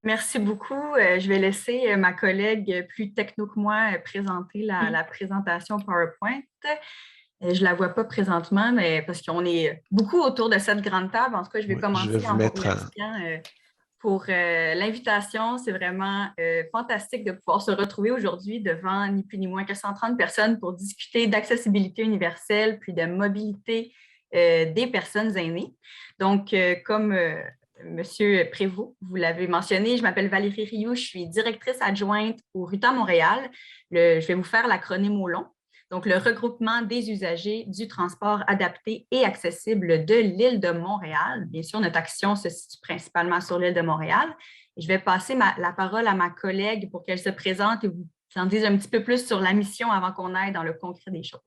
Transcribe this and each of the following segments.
Merci beaucoup. Je vais laisser ma collègue plus techno que moi présenter Mhm. la présentation PowerPoint. Je ne la vois pas présentement, mais parce qu'on est beaucoup autour de cette grande table. En tout cas, je vais Oui, je vais commencer vous en vous mettre remerciant pour l'invitation. C'est vraiment fantastique de pouvoir se retrouver aujourd'hui devant ni plus ni moins que 130 personnes pour discuter d'accessibilité universelle puis de mobilité des personnes aînées. Donc, comme Monsieur Prévost, vous l'avez mentionné, je m'appelle Valérie Rioux, je suis directrice adjointe au RUTA Montréal. Je vais vous faire l'acronyme au long. Donc, le regroupement des usagers du transport adapté et accessible de l'île de Montréal. Bien sûr, notre action se situe principalement sur l'île de Montréal. Et je vais passer la parole à ma collègue pour qu'elle se présente et vous en dise un petit peu plus sur la mission avant qu'on aille dans le concret des choses.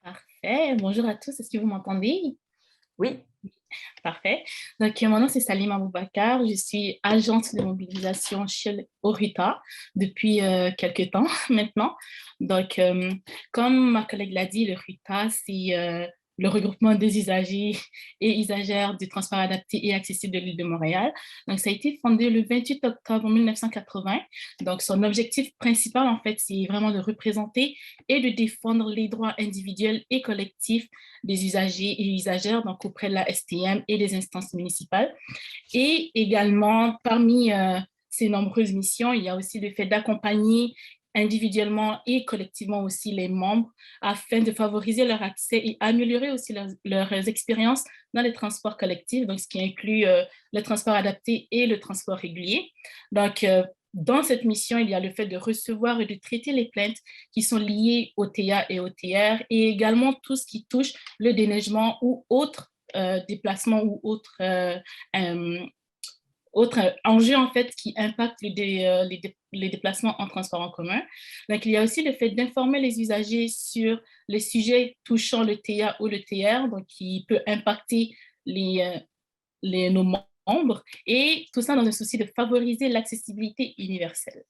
Parfait. Bonjour à tous. Est-ce que vous m'entendez? Oui. Parfait. Donc, mon nom, c'est Salima Boubacar. Je suis agente de mobilisation chez Orita depuis quelques temps maintenant. Donc, comme ma collègue l'a dit, le RUTA, c'est le regroupement des usagers et usagères du transport adapté et accessible de l'île de Montréal. Donc, ça a été fondé le 28 octobre 1980. Donc, son objectif principal, en fait, c'est vraiment de représenter et de défendre les droits individuels et collectifs des usagers et usagères, donc auprès de la STM et des instances municipales. Et également, parmi ces nombreuses missions, il y a aussi le fait d'accompagner individuellement et collectivement aussi les membres afin de favoriser leur accès et améliorer aussi leurs expériences dans les transports collectifs, donc ce qui inclut le transport adapté et le transport régulier. Donc, dans cette mission, il y a le fait de recevoir et de traiter les plaintes qui sont liées au TA et au TR et également tout ce qui touche le déneigement ou autres déplacements ou autre enjeu en fait qui impacte les déplacements en transport en commun. Donc, il y a aussi le fait d'informer les usagers sur les sujets touchant le TA ou le TR, donc qui peut impacter nos membres, et tout ça dans le souci de favoriser l'accessibilité universelle.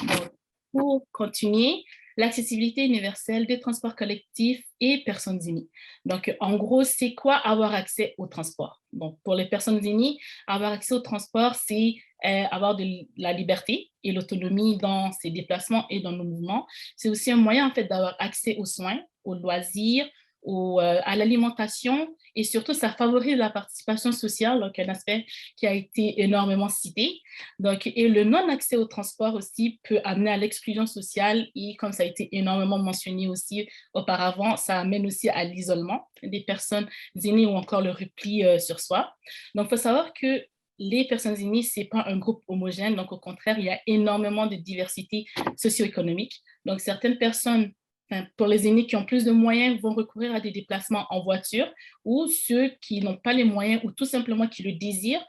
Donc, pour continuer, l'accessibilité universelle des transports collectifs et personnes aînées. Donc, en gros, c'est quoi avoir accès au transport? Donc, pour les personnes aînées, avoir accès au transport, c'est avoir de la liberté et l'autonomie dans ses déplacements et dans nos mouvements. C'est aussi un moyen, en fait, d'avoir accès aux soins, aux loisirs, à l'alimentation, et surtout, ça favorise la participation sociale, donc un aspect qui a été énormément cité. Donc, et le non-accès au transport aussi peut amener à l'exclusion sociale et comme ça a été énormément mentionné aussi auparavant, ça amène aussi à l'isolement des personnes aînées ou encore le repli sur soi. Donc, il faut savoir que les personnes aînées, ce n'est pas un groupe homogène, donc au contraire, il y a énormément de diversité socio-économique. Donc, certaines personnes, pour les aînés qui ont plus de moyens, vont recourir à des déplacements en voiture, ou ceux qui n'ont pas les moyens ou tout simplement qui le désirent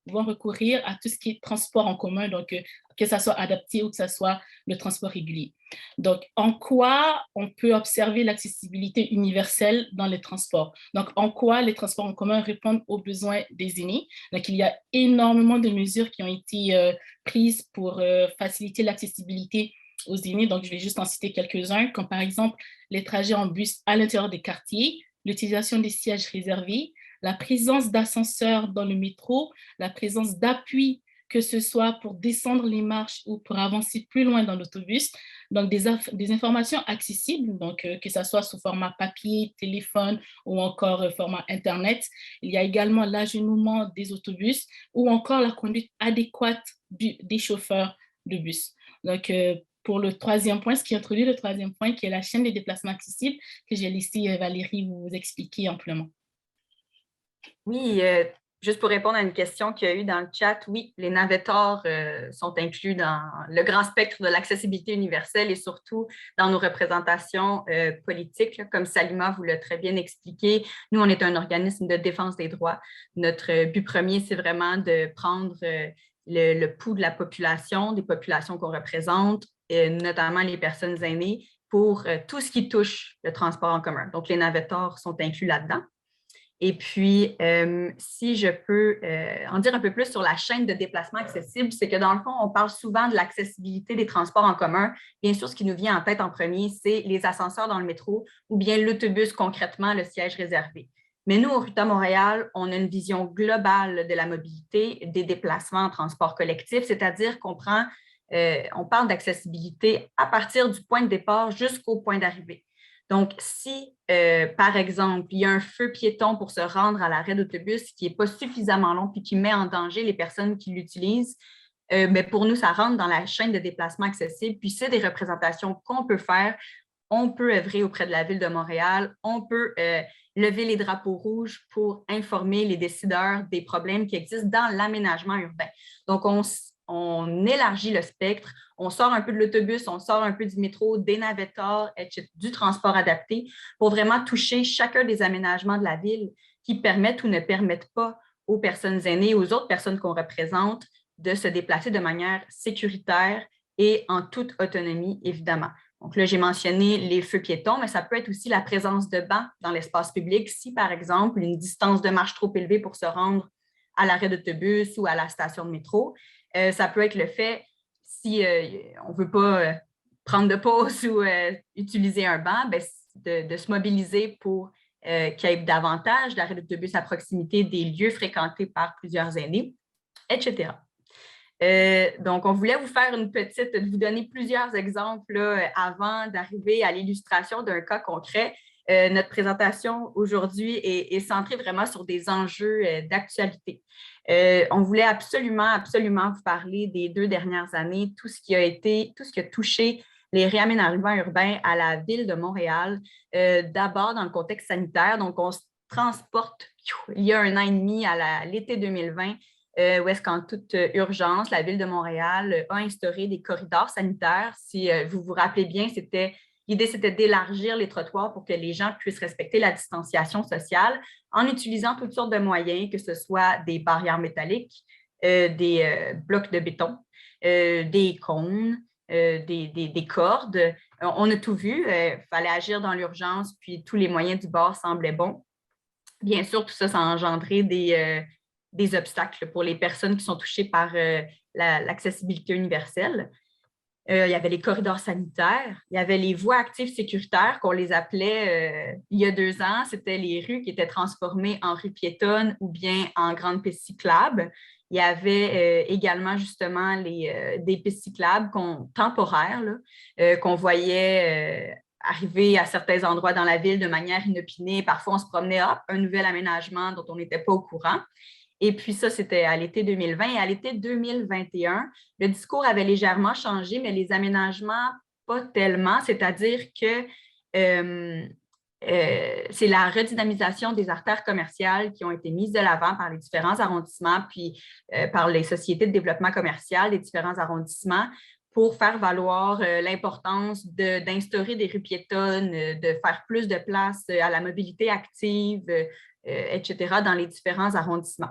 vont recourir à tout ce qui est transport en commun, donc que ça soit adapté ou que ça soit le transport régulier. Donc, en quoi on peut observer l'accessibilité universelle dans les transports? Donc, en quoi les transports en commun répondent aux besoins des aînés? Donc, il y a énormément de mesures qui ont été prises pour faciliter l'accessibilité aux aînés. Donc, je vais juste en citer quelques-uns, comme par exemple les trajets en bus à l'intérieur des quartiers, l'utilisation des sièges réservés, la présence d'ascenseurs dans le métro, la présence d'appui, que ce soit pour descendre les marches ou pour avancer plus loin dans l'autobus. Donc, des informations accessibles, donc que ce soit sous format papier, téléphone ou encore format Internet. Il y a également l'agenouement des autobus ou encore la conduite adéquate des chauffeurs de bus. Donc, pour le troisième point, ce qui introduit le troisième point, qui est la chaîne des déplacements accessibles, que j'ai laissé Valérie vous expliquer amplement. Oui, juste pour répondre à une question qu'il y a eu dans le chat, oui, les navetteurs sont inclus dans le grand spectre de l'accessibilité universelle et surtout dans nos représentations politiques. Là, comme Salima vous l'a très bien expliqué, nous, on est un organisme de défense des droits. Notre but premier, c'est vraiment de prendre le pouls de la population, des populations qu'on représente, notamment les personnes aînées, pour tout ce qui touche le transport en commun. Donc, les navetteurs sont inclus là-dedans. Et puis, si je peux en dire un peu plus sur la chaîne de déplacement accessible, c'est que dans le fond, on parle souvent de l'accessibilité des transports en commun. Bien sûr, ce qui nous vient en tête en premier, c'est les ascenseurs dans le métro ou bien l'autobus, concrètement, le siège réservé. Mais nous, au RUTA Montréal, on a une vision globale de la mobilité, des déplacements en transport collectif, c'est-à-dire on parle d'accessibilité à partir du point de départ jusqu'au point d'arrivée. Donc, si, par exemple, il y a un feu piéton pour se rendre à l'arrêt d'autobus qui n'est pas suffisamment long puis qui met en danger les personnes qui l'utilisent, mais pour nous, ça rentre dans la chaîne de déplacement accessible. Puis, c'est des représentations qu'on peut faire. On peut œuvrer auprès de la Ville de Montréal. On peut lever les drapeaux rouges pour informer les décideurs des problèmes qui existent dans l'aménagement urbain. Donc, on élargit le spectre, on sort un peu de l'autobus, on sort un peu du métro, des navetteurs, etc., du transport adapté pour vraiment toucher chacun des aménagements de la ville qui permettent ou ne permettent pas aux personnes aînées, aux autres personnes qu'on représente, de se déplacer de manière sécuritaire et en toute autonomie, évidemment. Donc là, j'ai mentionné les feux piétons, mais ça peut être aussi la présence de bancs dans l'espace public si, par exemple, une distance de marche trop élevée pour se rendre à l'arrêt d'autobus ou à la station de métro. Ça peut être le fait, si on ne veut pas prendre de pause ou utiliser un banc, bien, de se mobiliser pour qu'il y ait davantage d'arrêts d'autobus à proximité des lieux fréquentés par plusieurs aînés, etc. Donc, on voulait vous donner plusieurs exemples là, avant d'arriver à l'illustration d'un cas concret. Notre présentation aujourd'hui est centrée vraiment sur des enjeux d'actualité. On voulait absolument vous parler des 2 dernières années, tout ce qui a touché les réaménagements urbains à la Ville de Montréal, d'abord dans le contexte sanitaire. Donc, on se transporte il y a 1 an et demi à l'été 2020, où est-ce qu'en toute urgence, la Ville de Montréal a instauré des corridors sanitaires. Si vous vous rappelez bien, l'idée, c'était d'élargir les trottoirs pour que les gens puissent respecter la distanciation sociale en utilisant toutes sortes de moyens, que ce soit des barrières métalliques, des blocs de béton, des cônes, des cordes. On a tout vu. Il fallait agir dans l'urgence, puis tous les moyens du bord semblaient bons. Bien sûr, tout ça, ça a engendré des obstacles pour les personnes qui sont touchées par l'accessibilité universelle. Il y avait les corridors sanitaires, il y avait les voies actives sécuritaires qu'on les appelait il y a 2 ans. C'était les rues qui étaient transformées en rues piétonnes ou bien en grandes pistes cyclables. Il y avait également justement des pistes cyclables temporaires là, qu'on voyait arriver à certains endroits dans la ville de manière inopinée. Parfois, on se promenait, hop, un nouvel aménagement dont on n'était pas au courant. Et puis ça, c'était à l'été 2020. Et à l'été 2021, le discours avait légèrement changé, mais les aménagements, pas tellement. C'est-à-dire que c'est la redynamisation des artères commerciales qui ont été mises de l'avant par les différents arrondissements, puis par les sociétés de développement commercial des différents arrondissements pour faire valoir l'importance d'instaurer des rues piétonnes, de faire plus de place à la mobilité active, etc., dans les différents arrondissements.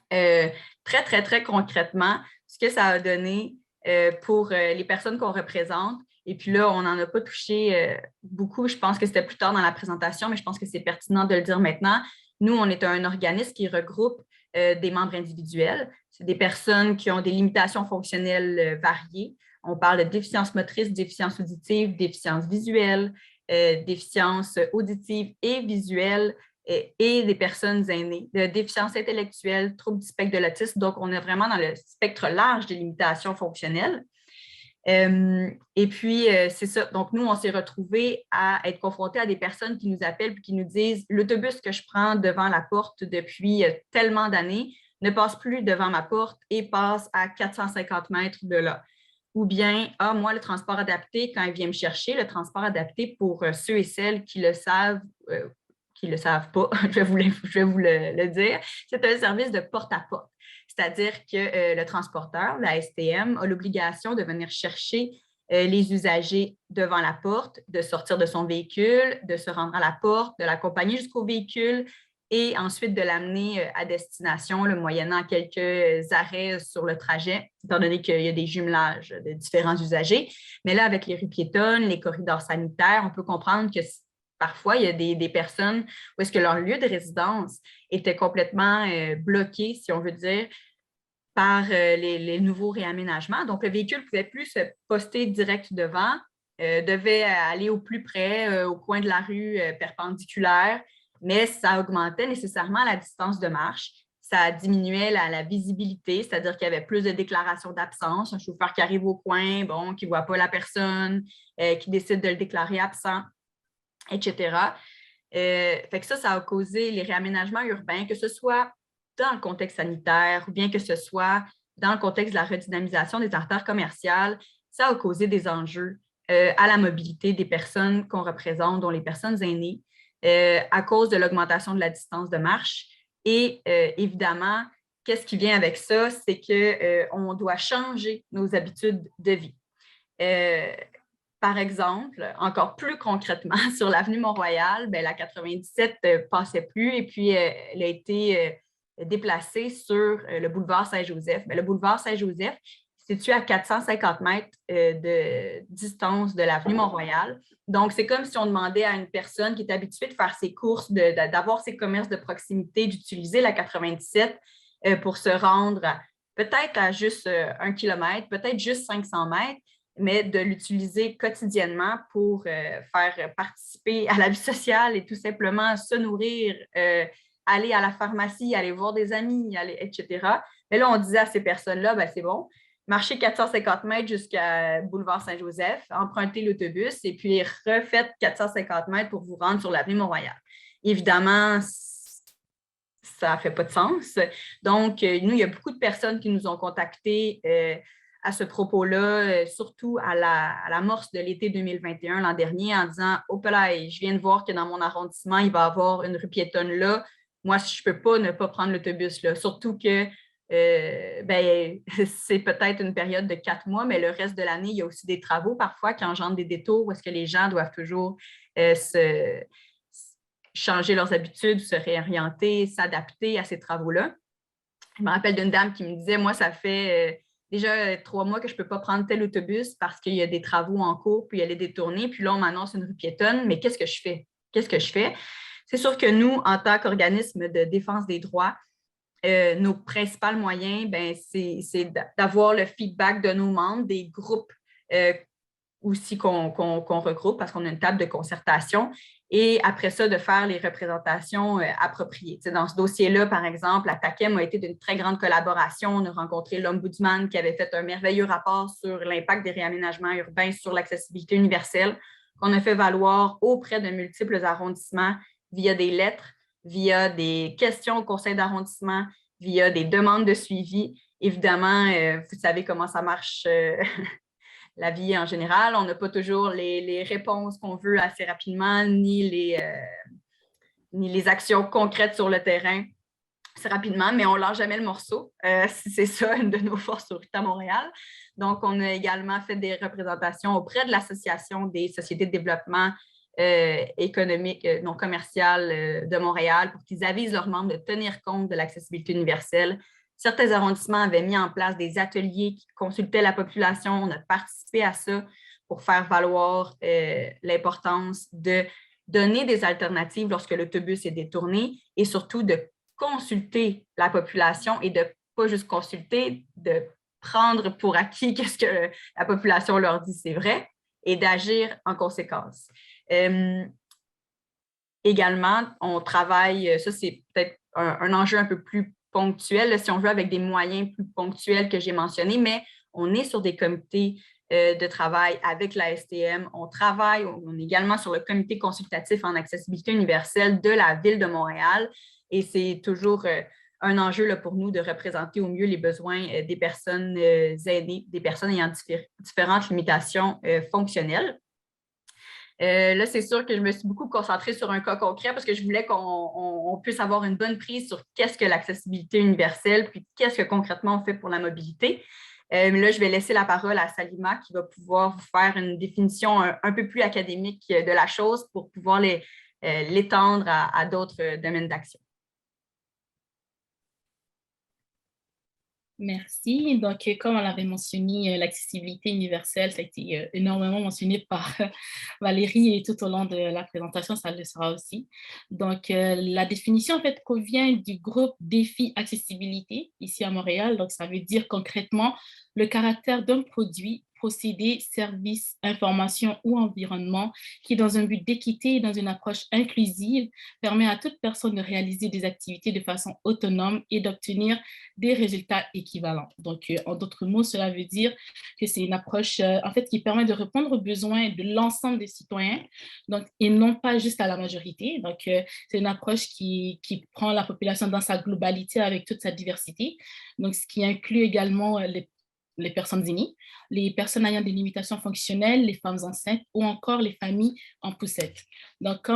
Très, très, très concrètement, ce que ça a donné pour les personnes qu'on représente, et puis là, on n'en a pas touché beaucoup, je pense que c'était plus tard dans la présentation, mais je pense que c'est pertinent de le dire maintenant. Nous, on est un organisme qui regroupe des membres individuels. C'est des personnes qui ont des limitations fonctionnelles variées. On parle de déficience motrice, déficience auditive, déficience visuelle, déficience auditive et visuelle, et des personnes aînées, de déficience intellectuelle, troubles du spectre de l'autisme. Donc, on est vraiment dans le spectre large des limitations fonctionnelles. Et puis, c'est ça. Donc, nous, on s'est retrouvés à être confrontés à des personnes qui nous appellent et qui nous disent « L'autobus que je prends devant la porte depuis tellement d'années ne passe plus devant ma porte et passe à 450 mètres de là. » Ou bien « Ah, moi, le transport adapté, quand il vient me chercher, le transport adapté pour ceux et celles qui le savent, qui ne le savent pas, je vais vous le dire, c'est un service de porte-à-porte. C'est-à-dire que le transporteur, la STM, a l'obligation de venir chercher les usagers devant la porte, de sortir de son véhicule, de se rendre à la porte, de l'accompagner jusqu'au véhicule et ensuite de l'amener à destination, moyennant quelques arrêts sur le trajet, étant donné qu'il y a des jumelages de différents usagers. Mais là, avec les rues piétonnes, les corridors sanitaires, on peut comprendre que parfois, il y a des personnes où est-ce que leur lieu de résidence était complètement bloqué, si on veut dire, par les nouveaux réaménagements. Donc, le véhicule ne pouvait plus se poster direct devant, devait aller au plus près, au coin de la rue perpendiculaire. mais ça augmentait nécessairement la distance de marche. Ça diminuait la visibilité, c'est-à-dire qu'il y avait plus de déclarations d'absence. Un chauffeur qui arrive au coin, bon, qui ne voit pas la personne, qui décide de le déclarer absent, etc. Fait que ça a causé les réaménagements urbains, que ce soit dans le contexte sanitaire ou bien que ce soit dans le contexte de la redynamisation des artères commerciales. Ça a causé des enjeux à la mobilité des personnes qu'on représente, dont les personnes aînées, à cause de l'augmentation de la distance de marche. Et évidemment, qu'est-ce qui vient avec ça? C'est qu'on doit changer nos habitudes de vie. Par exemple, encore plus concrètement, sur l'avenue Mont-Royal, la 97 ne passait plus et puis elle a été déplacée sur le boulevard Saint-Joseph. Le boulevard Saint-Joseph se situe à 450 mètres de distance de l'avenue Mont-Royal. Donc, c'est comme si on demandait à une personne qui est habituée de faire ses courses, d'avoir ses commerces de proximité, d'utiliser la 97 pour se rendre peut-être à juste 1 kilomètre, peut-être juste 500 mètres, mais de l'utiliser quotidiennement pour faire participer à la vie sociale et tout simplement se nourrir, aller à la pharmacie, aller voir des amis, etc. Mais là, on disait à ces personnes-là, c'est bon, marchez 450 mètres jusqu'à Boulevard Saint-Joseph, empruntez l'autobus et puis refaites 450 mètres pour vous rendre sur l'avenue Mont-Royal. Évidemment, ça ne fait pas de sens. Donc, nous, il y a beaucoup de personnes qui nous ont contactés à ce propos-là, surtout à l'amorce de l'été 2021, l'an dernier, en disant « Oh là, je viens de voir que dans mon arrondissement, il va y avoir une rue piétonne là. Moi, je ne peux pas ne pas prendre l'autobus là. » Surtout que c'est peut-être une période de 4 mois, mais le reste de l'année, il y a aussi des travaux parfois qui engendrent des détours où est-ce que les gens doivent toujours changer leurs habitudes, se réorienter, s'adapter à ces travaux-là. Je me rappelle d'une dame qui me disait, moi, ça fait déjà 3 mois que je ne peux pas prendre tel autobus parce qu'il y a des travaux en cours, puis il y a les détourner, puis là, on m'annonce une rue piétonne, mais qu'est-ce que je fais? Qu'est-ce que je fais? C'est sûr que nous, en tant qu'organisme de défense des droits, nos principaux moyens, c'est d'avoir le feedback de nos membres, des groupes aussi qu'on regroupe parce qu'on a une table de concertation et après ça, de faire les représentations appropriées. Dans ce dossier-là, par exemple, la TAQEM a été d'une très grande collaboration. On a rencontré l'Ombudsman qui avait fait un merveilleux rapport sur l'impact des réaménagements urbains sur l'accessibilité universelle qu'on a fait valoir auprès de multiples arrondissements via des lettres, via des questions au conseil d'arrondissement, via des demandes de suivi. Évidemment, vous savez comment ça marche la vie en général. On n'a pas toujours les réponses qu'on veut assez rapidement, ni les actions concrètes sur le terrain assez rapidement, mais on ne lâche jamais le morceau. C'est ça, une de nos forces au RITA Montréal. Donc, on a également fait des représentations auprès de l'Association des sociétés de développement économique non commercial de Montréal pour qu'ils avisent leurs membres de tenir compte de l'accessibilité universelle. Certains arrondissements avaient mis en place des ateliers qui consultaient la population. On a participé à ça pour faire valoir l'importance de donner des alternatives lorsque l'autobus est détourné et surtout de consulter la population et de ne pas juste consulter, de prendre pour acquis qu'est-ce que la population leur dit, c'est vrai, et d'agir en conséquence. Également, on travaille, ça c'est peut-être un enjeu un peu plus ponctuel, là, si on veut, avec des moyens plus ponctuels que j'ai mentionnés, mais on est sur des comités de travail avec la STM. On travaille, on est également sur le comité consultatif en accessibilité universelle de la Ville de Montréal et c'est toujours un enjeu là, pour nous de représenter au mieux les besoins des personnes aînées, des personnes ayant différentes limitations fonctionnelles. Là, c'est sûr que je me suis beaucoup concentrée sur un cas concret parce que je voulais qu'on puisse avoir une bonne prise sur qu'est-ce que l'accessibilité universelle, puis qu'est-ce que concrètement on fait pour la mobilité. Mais là, je vais laisser la parole à Salima qui va pouvoir vous faire une définition un peu plus académique de la chose pour pouvoir l'étendre à d'autres domaines d'action. Merci. Donc, comme on l'avait mentionné, l'accessibilité universelle, ça a été énormément mentionné par Valérie et tout au long de la présentation, ça le sera aussi. Donc, la définition, en fait, provient du groupe Défi Accessibilité ici à Montréal. Donc, ça veut dire concrètement le caractère d'un produit procédés, services, informations ou environnement qui, dans un but d'équité et dans une approche inclusive, permet à toute personne de réaliser des activités de façon autonome et d'obtenir des résultats équivalents. Donc, en d'autres mots, cela veut dire que c'est une approche en fait, qui permet de répondre aux besoins de l'ensemble des citoyens, donc, et non pas juste à la majorité. Donc, c'est une approche qui prend la population dans sa globalité avec toute sa diversité, donc ce qui inclut également les personnes aînées, les personnes ayant des limitations fonctionnelles, les femmes enceintes ou encore les familles en poussette. Donc,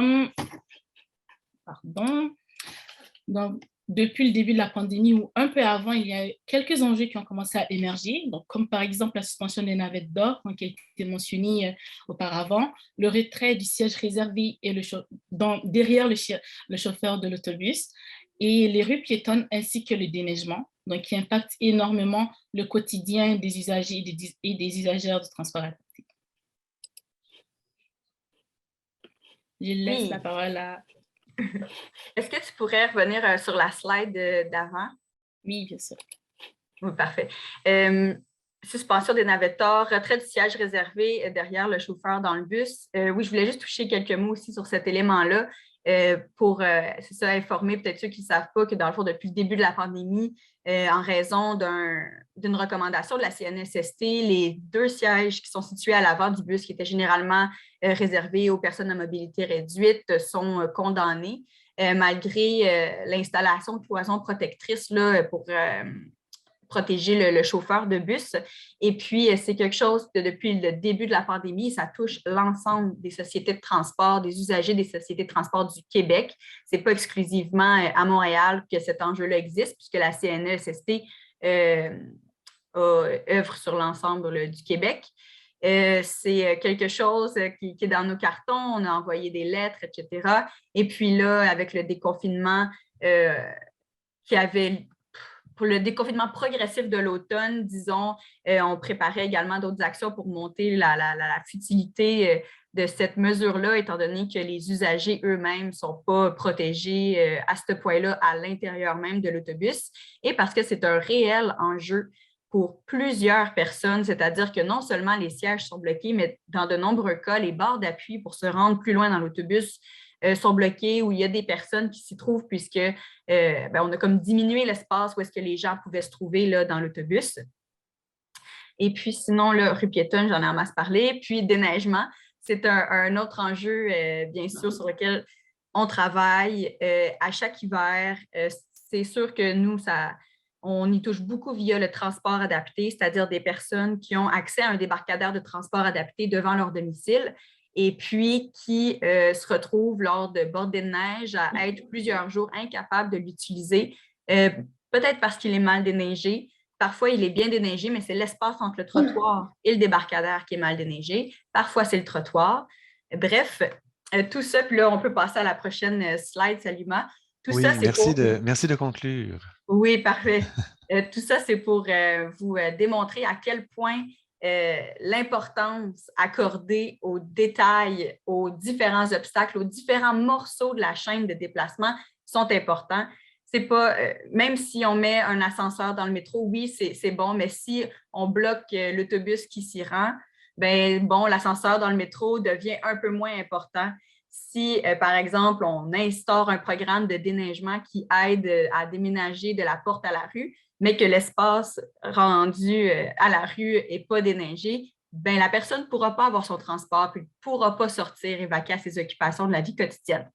donc, depuis le début de la pandémie ou un peu avant, il y a quelques enjeux qui ont commencé à émerger, donc, comme par exemple la suspension des navettes d'or, qui a été mentionné auparavant, le retrait du siège réservé et derrière le chauffeur de l'autobus, et les rues piétonnes ainsi que le déneigement, donc qui impactent énormément le quotidien des usagers et des usagères du transport adapté. Je laisse la parole à... Est-ce que tu pourrais revenir sur la slide d'avant? Oui, bien sûr. Oui, parfait. Suspension des navetteurs, retrait du siège réservé derrière le chauffeur dans le bus. Oui, je voulais juste toucher quelques mots aussi sur cet élément-là pour, c'est ça, informer peut-être ceux qui ne savent pas que dans le fond, depuis le début de la pandémie, en raison d'une recommandation de la CNSST, les 2 sièges qui sont situés à l'avant du bus, qui étaient généralement réservés aux personnes à mobilité réduite, sont condamnés, malgré l'installation de cloisons protectrices là, pour protéger le chauffeur de bus. Et puis, c'est quelque chose que depuis le début de la pandémie, ça touche l'ensemble des sociétés de transport, des usagers des sociétés de transport du Québec. Ce n'est pas exclusivement à Montréal que cet enjeu-là existe, puisque la CNESST œuvre sur l'ensemble du Québec. C'est quelque chose qui est dans nos cartons, on a envoyé des lettres, etc. Et puis là, avec le déconfinement pour le déconfinement progressif de l'automne, disons, on préparait également d'autres actions pour monter la futilité de cette mesure-là, étant donné que les usagers eux-mêmes ne sont pas protégés à ce point-là à l'intérieur même de l'autobus, et parce que c'est un réel enjeu pour plusieurs personnes, c'est-à-dire que non seulement les sièges sont bloqués, mais dans de nombreux cas, les barres d'appui pour se rendre plus loin dans l'autobus sont bloqués, où il y a des personnes qui s'y trouvent puisque on a comme diminué l'espace où est-ce que les gens pouvaient se trouver là, dans l'autobus. Et puis sinon, le rue piétonne, j'en ai en masse parlé. Puis déneigement, c'est un autre enjeu, bien sûr, sur lequel on travaille à chaque hiver. C'est sûr que nous, on y touche beaucoup via le transport adapté, c'est-à-dire des personnes qui ont accès à un débarcadère de transport adapté devant leur domicile et puis qui se retrouvent lors de bordées de neige à être plusieurs jours incapables de l'utiliser, peut-être parce qu'il est mal déneigé. Parfois, il est bien déneigé, mais c'est l'espace entre le trottoir et le débarcadère qui est mal déneigé. Parfois, c'est le trottoir. Bref, tout ça, puis là, on peut passer à la prochaine slide, Salima. Tout oui, ça, c'est merci de conclure. Oui, parfait. Tout ça, c'est pour vous démontrer à quel point l'importance accordée aux détails, aux différents obstacles, aux différents morceaux de la chaîne de déplacement sont importants. C'est pas, même si on met un ascenseur dans le métro, oui, c'est bon, mais si on bloque l'autobus qui s'y rend, ben bon, l'ascenseur dans le métro devient un peu moins important. Si, par exemple, on instaure un programme de déneigement qui aide à déménager de la porte à la rue, mais que l'espace rendu à la rue n'est pas déneigé, ben, la personne ne pourra pas avoir son transport, puis ne pourra pas sortir et vaquer à ses occupations de la vie quotidienne.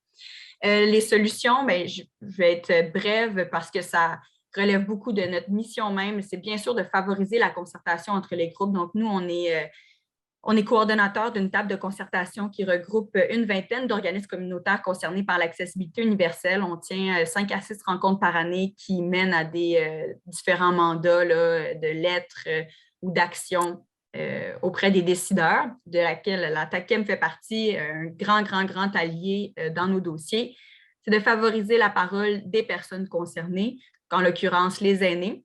Les solutions, ben, je vais être brève parce que ça relève beaucoup de notre mission même. C'est bien sûr de favoriser la concertation entre les groupes. Donc, nous, on est coordonnateur d'une table de concertation qui regroupe une vingtaine d'organismes communautaires concernés par l'accessibilité universelle. On tient 5 à 6 rencontres par année qui mènent à des différents mandats là, de lettres ou d'actions auprès des décideurs, de laquelle la TACEM fait partie, un grand allié dans nos dossiers. C'est de favoriser la parole des personnes concernées, en l'occurrence les aînés.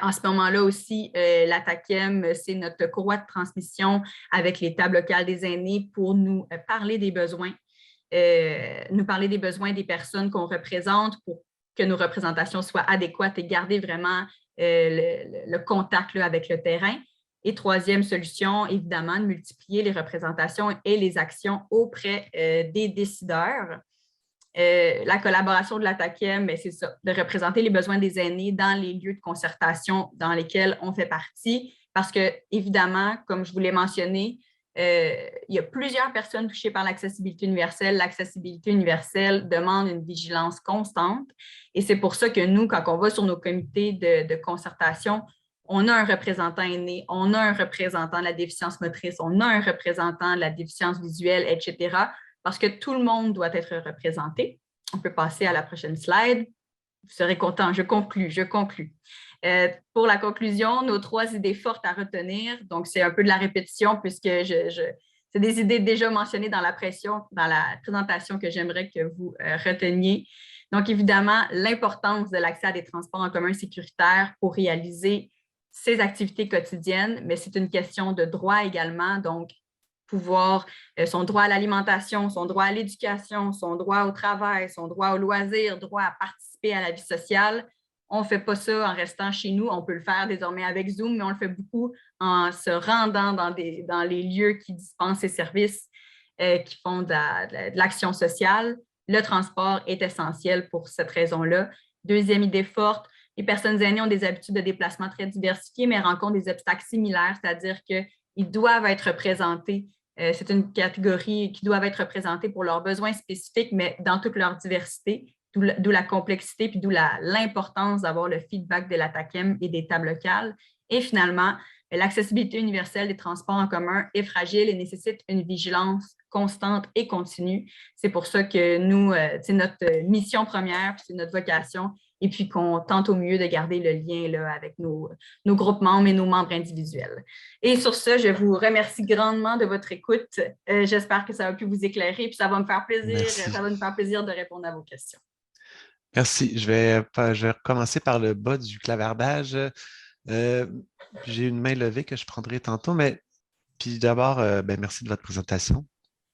En ce moment-là aussi, la TACEM, c'est notre courroie de transmission avec les tables locales des aînés pour nous parler des besoins, des personnes qu'on représente pour que nos représentations soient adéquates et garder vraiment le contact là, avec le terrain. Et troisième solution, évidemment, de multiplier les représentations et les actions auprès des décideurs. La collaboration de l'ATAQEM, c'est ça, de représenter les besoins des aînés dans les lieux de concertation dans lesquels on fait partie, parce que, évidemment, comme je vous l'ai mentionné, il y a plusieurs personnes touchées par l'accessibilité universelle. L'accessibilité universelle demande une vigilance constante et c'est pour ça que nous, quand on va sur nos comités de concertation, on a un représentant aîné, on a un représentant de la déficience motrice, on a un représentant de la déficience visuelle, etc., parce que tout le monde doit être représenté. On peut passer à la prochaine slide. Vous serez content, je conclus. Pour la conclusion, nos 3 idées fortes à retenir, donc c'est un peu de la répétition puisque c'est des idées déjà mentionnées dans la présentation que j'aimerais que vous reteniez. Donc évidemment, l'importance de l'accès à des transports en commun sécuritaires pour réaliser ses activités quotidiennes, mais c'est une question de droit également, donc son droit à l'alimentation, son droit à l'éducation, son droit au travail, son droit au loisir, droit à participer à la vie sociale. On ne fait pas ça en restant chez nous. On peut le faire désormais avec Zoom, mais on le fait beaucoup en se rendant dans les lieux qui dispensent ces services, qui font de l'action sociale. Le transport est essentiel pour cette raison-là. Deuxième idée forte, les personnes aînées ont des habitudes de déplacement très diversifiées, mais rencontrent des obstacles similaires, c'est-à-dire qu'ils doivent être représentés. C'est une catégorie qui doivent être représentée pour leurs besoins spécifiques, mais dans toute leur diversité, d'où la complexité, puis d'où l'importance d'avoir le feedback de l'ATAQEM et des tables locales. Et finalement, l'accessibilité universelle des transports en commun est fragile et nécessite une vigilance constante et continue. C'est pour ça que nous, c'est notre mission première, puis c'est notre vocation, et puis qu'on tente au mieux de garder le lien là, avec nos groupes membres et nos membres individuels. Et sur ce, je vous remercie grandement de votre écoute. J'espère que ça a pu vous éclairer, puis ça va me faire plaisir, Merci. ça va nous faire plaisir de répondre à vos questions. Merci. Je vais recommencer par le bas du clavardage. J'ai une main levée que je prendrai tantôt, mais puis d'abord, merci de votre présentation.